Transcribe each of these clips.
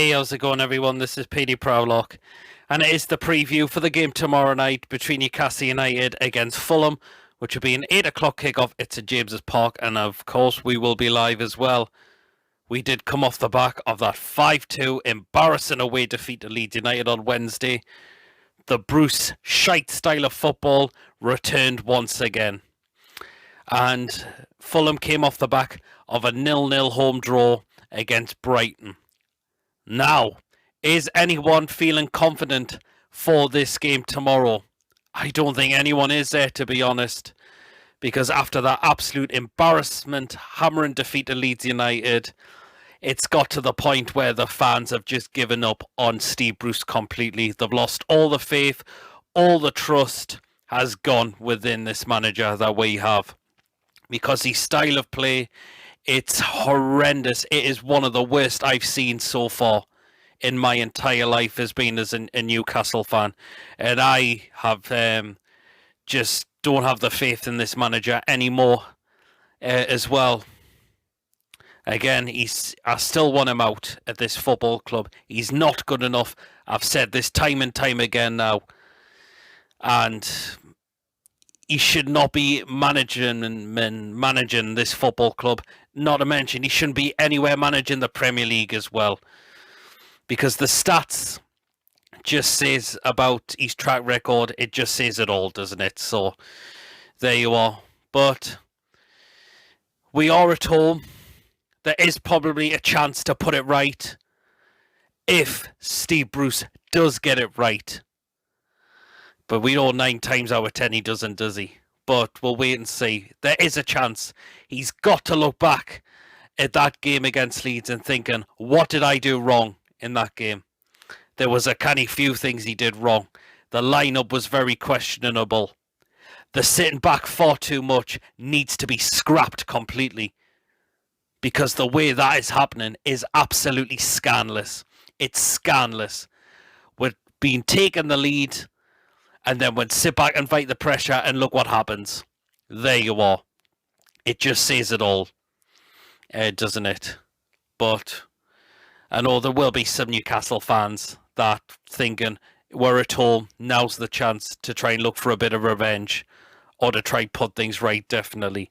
Hey, how's it going, everyone? This is PD Proudlock, and it is the preview for the game tomorrow night between Newcastle United against Fulham, which will be an 8 o'clock kickoff. It's at James's Park, and of course, we will be live as well. We did come off the back of that 5-2 embarrassing away defeat to Leeds United on Wednesday. The Bruce shite style of football returned once again. And Fulham came off the back of a 0-0 home draw against Brighton. Now, is anyone feeling confident for this game tomorrow? I don't think anyone is there, to be honest, because after that absolute embarrassment, hammering defeat to Leeds United, it's got to the point where the fans have just given up on Steve Bruce completely. They've lost all the faith, all the trust has gone within this manager that we have, because his style of play, it's horrendous. It is one of the worst I've seen so far in my entire life as being as a Newcastle fan. And I have just don't have the faith in this manager anymore as well. Again, I still want him out at this football club. He's not good enough. I've said this time and time again now. And he should not be managing this football club. Not to mention, he shouldn't be anywhere managing the Premier League as well. Because the stats just says about his track record, it just says it all, doesn't it? So, there you are. But we are at home. There is probably a chance to put it right if Steve Bruce does get it right. But we know 9 times out of 10 he doesn't, does he? But we'll wait and see. There is a chance. He's got to look back at that game against Leeds and thinking, what did I do wrong in that game? There was a canny few things he did wrong. The lineup was very questionable. The sitting back far too much needs to be scrapped completely. Because the way that is happening is absolutely scandalous. It's scandalous. We're being taken the lead, and then we'd sit back and fight the pressure, and look what happens. There you are. It just says it all, doesn't it? But I know there will be some Newcastle fans that thinking, we're at home, now's the chance to try and look for a bit of revenge, or to try and put things right, definitely.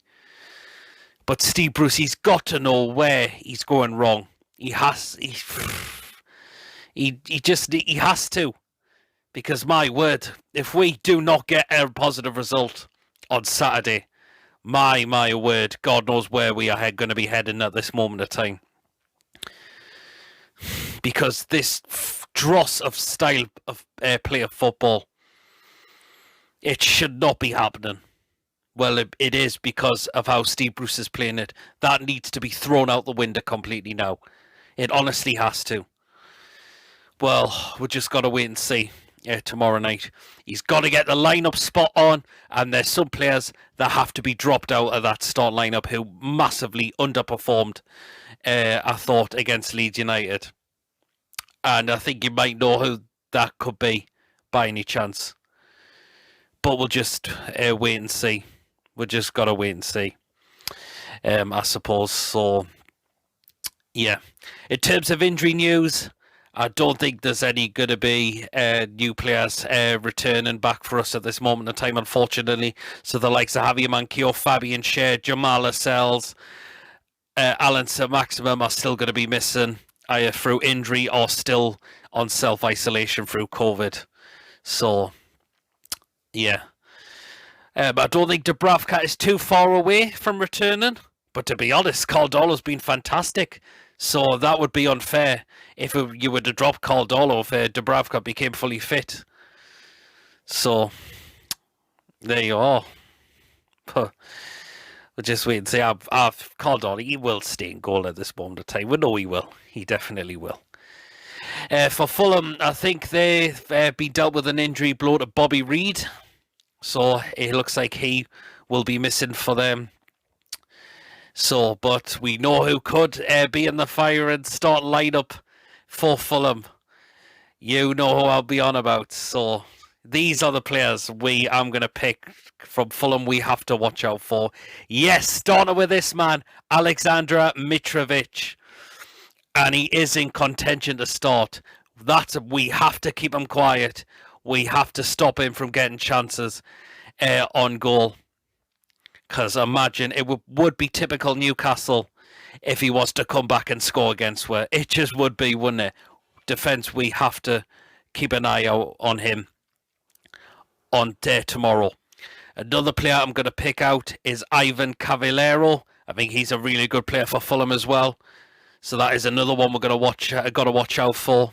But Steve Bruce, he's got to know where he's going wrong. He has to. Because my word, if we do not get a positive result on Saturday, my word, God knows where we are going to be heading at this moment of time. Because this dross of style of play of football, it should not be happening. Well, it is because of how Steve Bruce is playing it. That needs to be thrown out the window completely now. It honestly has to. Well, we just got to wait and see tomorrow night. He's got to get the lineup spot on, and there's some players that have to be dropped out of that start lineup who massively underperformed, I thought, against Leeds United. And I think you might know who that could be by any chance. But we'll just wait and see. We just got to wait and see, I suppose. So, yeah. In terms of injury news, I don't think there's any going to be new players returning back for us at this moment in time, unfortunately. So the likes of Javier Manquillo, Fabian Schär, Jamal Lascelles, Alan Saint-Maximin are still going to be missing either through injury or still on self-isolation through COVID. So, yeah. I don't think Dubravka is too far away from returning. But to be honest, Caldolo's been fantastic. So that would be unfair if you were to drop Caldolo if Dubravka became fully fit. So, there you are. We'll just wait and see. Caldolo, he will stay in goal at this moment of time. We know he will. He definitely will. For Fulham, I think they've been dealt with an injury blow to Bobby Reid. So it looks like he will be missing for them. So, but we know who could be in the fire and start lineup for Fulham. You know who I'll be on about. So these are the players I'm going to pick from Fulham we have to watch out for. Yes, starting with this man, Aleksandar Mitrovic. and he is in contention to start. We have to keep him quiet. We have to stop him from getting chances on goal. Because imagine it would be typical Newcastle if he was to come back and score against where it just would be, wouldn't it? Defence, we have to keep an eye out on him on tomorrow. Another player I'm going to pick out is Ivan Cavallero. I think he's a really good player for Fulham as well. So that is another one we're going to got to watch out for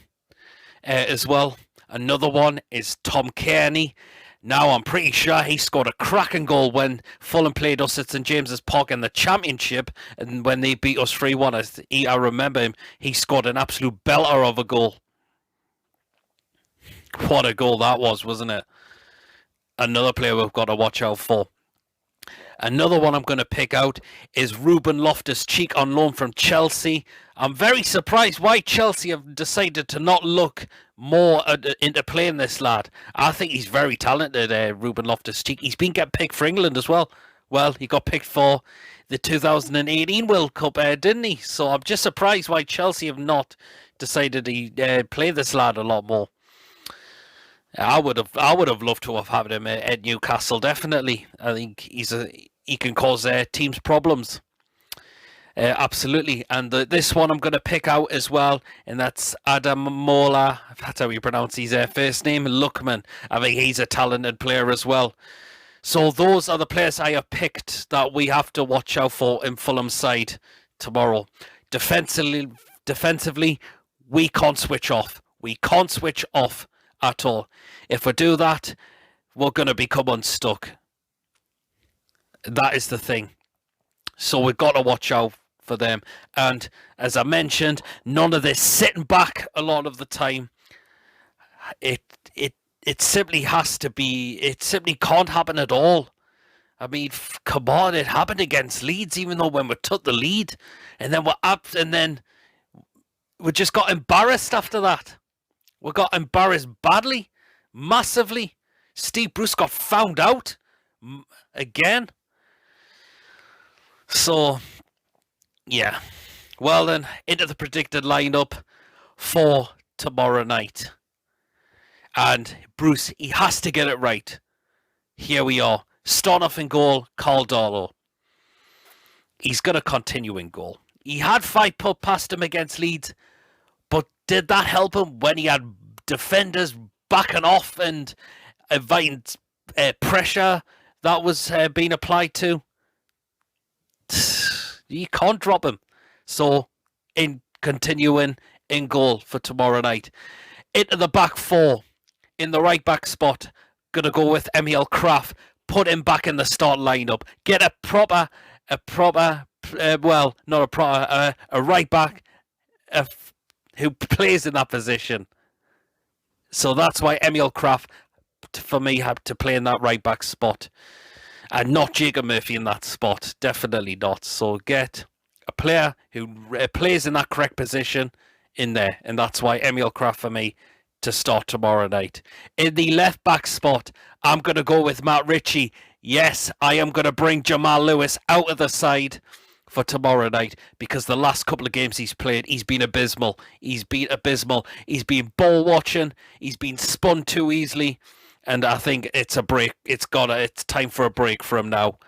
as well. Another one is Tom Kearney. Now, I'm pretty sure he scored a cracking goal when Fulham played us at St James's Park in the Championship, and when they beat us 3-1, I remember him. He scored an absolute belter of a goal. What a goal that was, wasn't it? Another player we've got to watch out for. Another one I'm going to pick out is Ruben Loftus-Cheek on loan from Chelsea. I'm very surprised why Chelsea have decided to not look more into playing this lad. I think he's very talented, Ruben Loftus-Cheek. He's been getting picked for England as well. Well, he got picked for the 2018 World Cup, didn't he? So I'm just surprised why Chelsea have not decided to play this lad a lot more. I would have loved to have had him at Newcastle. Definitely, I think he can cause teams problems. Absolutely, and this one I'm going to pick out as well, and that's Adamola. That's how you pronounce his first name, Lookman. I think he's a talented player as well. So those are the players I have picked that we have to watch out for in Fulham's side tomorrow. Defensively, we can't switch off. We can't switch off at all. If we do that, we're going to become unstuck. That is the thing. So we've got to watch out for them. And as I mentioned, none of this sitting back a lot of the time. It simply has to be. It simply can't happen at all. I mean, come on, it happened against Leeds, even though when we took the lead, and then we're up, and then we just got embarrassed after that. We got embarrassed badly, massively. Steve Bruce got found out again. So, yeah. Well then, into the predicted lineup for tomorrow night. And Bruce, he has to get it right. Here we are. Start off in goal, Caldolo. He's going to continue in goal. He had 5 put past him against Leeds, but did that help him when he had defenders backing off and inviting pressure that was being applied to? You can't drop him. So, continuing in goal for tomorrow night. Into the back 4. In the right back spot, going to go with Emil Kraft. Put him back in the start lineup. Get a right back who plays in that position. So that's why Emil Kraft, for me, had to play in that right back spot. And not Jacob Murphy in that spot. Definitely not. So get a player who plays in that correct position in there. And that's why Emil Kraft, for me, to start tomorrow night. In the left back spot, I'm going to go with Matt Ritchie. Yes, I am going to bring Jamal Lewis out of the side for tomorrow night, because the last couple of games he's played, he's been abysmal. He's been ball watching. He's been spun too easily. And I think it's a break. It's time for a break for him now.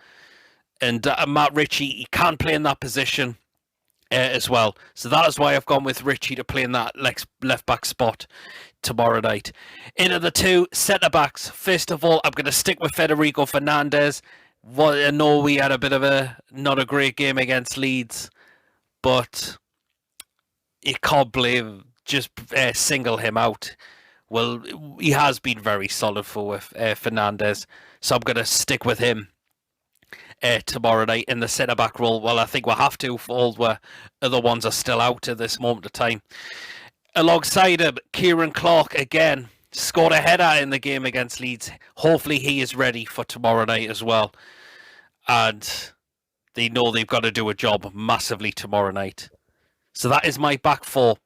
And Matt Ritchie, he can't play in that position as well. So that is why I've gone with Ritchie to play in that left back spot tomorrow night. Into the 2 centre backs. First of all, I'm going to stick with Federico Fernandez. Well, I know we had a bit of not a great game against Leeds, but you can't blame, just single him out. Well, he has been very solid for Fernandez, so I'm going to stick with him tomorrow night in the centre-back role. Well, I think we'll have to, for all the other ones are still out at this moment of time. Alongside him, Kieran Clark again scored a header in the game against Leeds. Hopefully he is ready for tomorrow night as well. And they know they've got to do a job massively tomorrow night. So that is my back 4.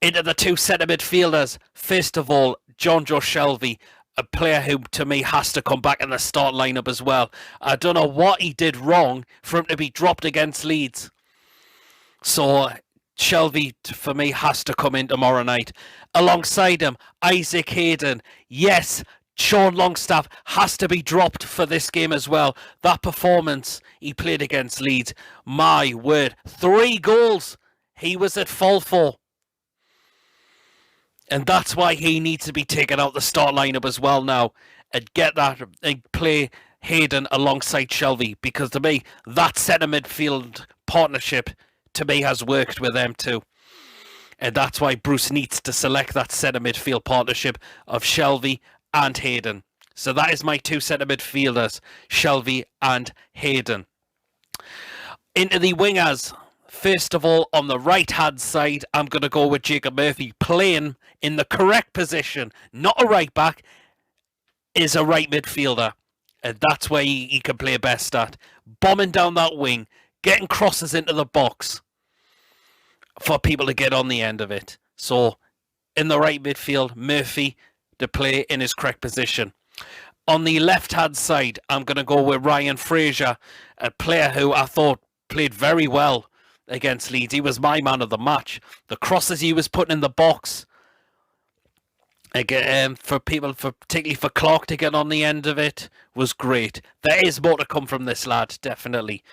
Into the 2 centre midfielders. First of all, Joe Shelby, a player who, to me, has to come back in the start lineup as well. I don't know what he did wrong for him to be dropped against Leeds. So Shelby, for me, has to come in tomorrow night. Alongside him, Isaac Hayden. Yes, Sean Longstaff has to be dropped for this game as well. That performance he played against Leeds, my word. 3 goals he was at fault for. And that's why he needs to be taken out the start lineup as well now. And get that and play Hayden alongside Shelby. Because to me, that centre midfield partnership to me has worked with them too. And that's why Bruce needs to select that centre midfield partnership of Shelby and Hayden. So that is my 2 centre midfielders, Shelby and Hayden. Into the wingers. First of all, on the right-hand side, I'm going to go with Jacob Murphy playing in the correct position. Not a right-back, is a right midfielder. And that's where he can play best at. Bombing down that wing, getting crosses into the box for people to get on the end of it. So, in the right midfield, Murphy to play in his correct position. On the left-hand side, I'm going to go with Ryan Frazier, a player who I thought played very well against Leeds. He was my man of the match. The crosses he was putting in the box, again, particularly for Clark to get on the end of it, was great. There is more to come from this lad, definitely.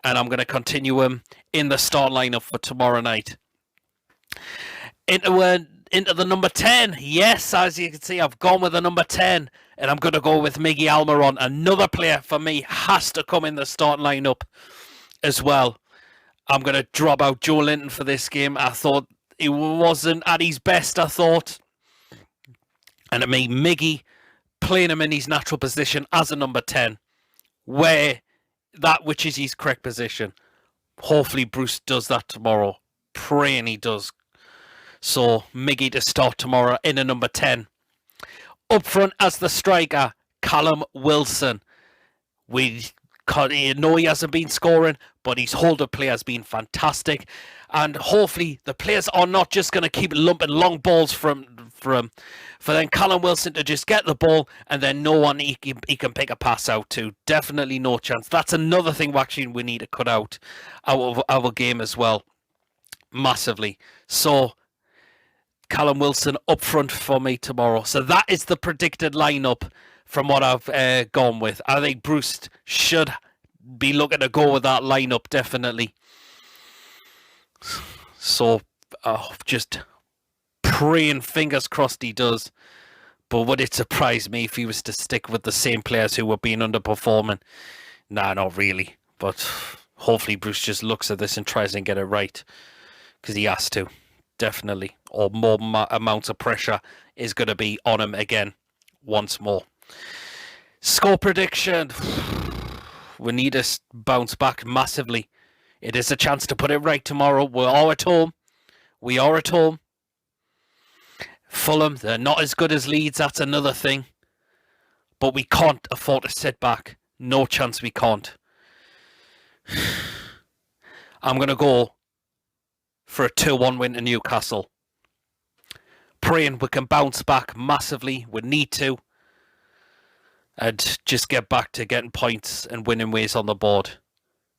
And I'm going to continue him in the start lineup for tomorrow night. Into the number 10. Yes, as you can see, I've gone with the number 10. And I'm going to go with Miggy Almiron. Another player for me has to come in the start lineup as well. I'm going to drop out Joe Linton for this game. I thought he wasn't at his best, I thought. And it made Miggy playing him in his natural position as a number 10. Where that which is his correct position. Hopefully Bruce does that tomorrow. Praying he does. So Miggy to start tomorrow in a number 10. Up front as the striker, Callum Wilson. We know he hasn't been scoring, but his hold-up play has been fantastic. And hopefully the players are not just going to keep lumping long balls for then Callum Wilson to just get the ball and then no one he can pick a pass out to. Definitely no chance. That's another thing we need to cut out of our game as well. Massively. So Callum Wilson up front for me tomorrow. So that is the predicted lineup from what I've gone with. I think Bruce should be looking to go with that lineup, definitely. So, just praying, fingers crossed he does. But would it surprise me if he was to stick with the same players who were being underperforming? Nah, not really. But hopefully Bruce just looks at this and tries and get it right. Because he has to, definitely. Or more amounts of pressure is going to be on him again, once more. Score prediction. We need to bounce back massively. It is a chance to put it right tomorrow. We are at home. Fulham, they're not as good as Leeds. That's another thing. But we can't afford to sit back. No chance we can't. I'm going to go for a 2-1 win to Newcastle. Praying we can bounce back massively. We need to. And just get back to getting points and winning ways on the board.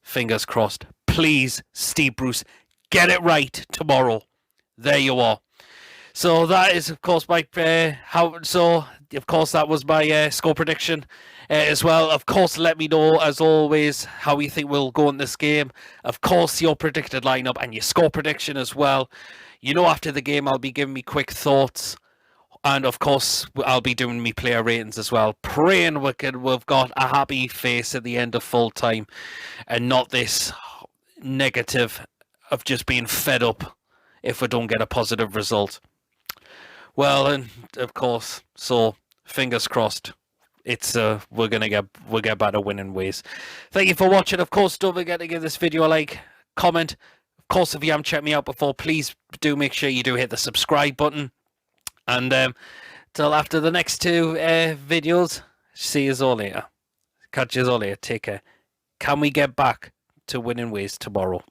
Fingers crossed. Please, Steve Bruce, get it right tomorrow. There you are. So that is, of course, my that was my score prediction as well. Of course, let me know, as always, how you think we'll go in this game. Of course, your predicted lineup and your score prediction as well. You know, after the game, I'll be giving me quick thoughts. And, of course, I'll be doing me player ratings as well. Praying we've got a happy face at the end of full time. And not this negative of just being fed up if we don't get a positive result. Well, and, of course, so fingers crossed. It's we'll get better winning ways. Thank you for watching. Of course, don't forget to give this video a like, comment. Of course, if you haven't checked me out before, please do make sure you do hit the subscribe button. And till after the next 2 videos, see you all later. Catch you all later. Take care. Can we get back to winning ways tomorrow?